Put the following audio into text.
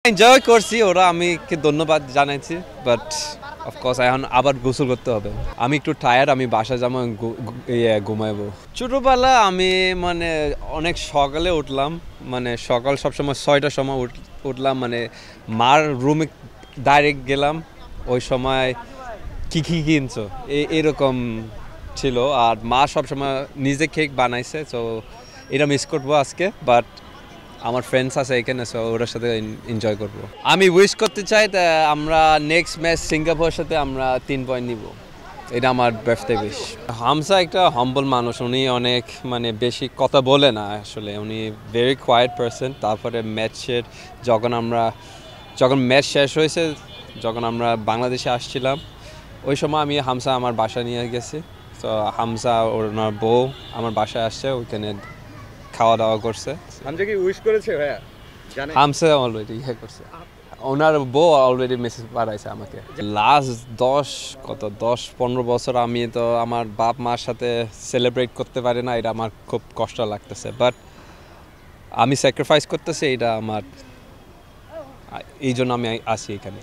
Enjoy করছি, ওরা আমিকে ধন্যবাদ জানাইছি, বাট অফকোর্স এখন আবার গোসল করতে হবে। আমি একটু টায়ার্ড, আমি বাসায় যাবো, ঘুমাইবো। ছোটোবেলা আমি মানে অনেক সকালে উঠলাম, মানে সকাল সবসময় 6টার সময় উঠলাম, মানে মার রুমে ডাইরেক্ট গেলাম। ওই সময় কী কী কিনছো এরকম ছিল, আর মা সবসময় নিজে কেক বানাইছে, তো এটা মিস করবো আজকে। বাট আমার ফ্রেন্ডস আছে এখানে, সো ওদের সাথে এনজয় করবো। আমি উইশ করতে চাই আমরা নেক্সট ম্যাচ সিঙ্গাপুরের সাথে আমরা 3 পয়েন্ট নিব, এটা আমার বার্থডে উইশ। হামজা একটা হাম্বল মানুষ, উনি অনেক মানে বেশি কথা বলে না আসলে, উনি ভেরি কোয়াইট পারসন। তারপরে যখন ম্যাচ শেষ হয়েছে, যখন আমরা বাংলাদেশে আসছিলাম, ওই সময় আমি হামজা আমার বাসায় নিয়ে গেছি। তো হামজা ওনার বউ আমার বাসায় আসছে, ওইখানে খাওয়া দাওয়া করছে। হামজা কি উইশ করেছে ভাইয়া? জানেন হামজা অলরেডি করছে, ওনার বউ অলরেডি মেসেজ পাঠাইছে আমাকে। লাস্ট 10-15 বছর আমি তো আমার বাপ মার সাথে সেলিব্রেট করতে পারি না, এটা আমার খুব কষ্ট লাগতেছে। বাট আমি স্যাক্রিফাইস করতেছি, এটা আমার, এই জন্য আমি আসি এখানে।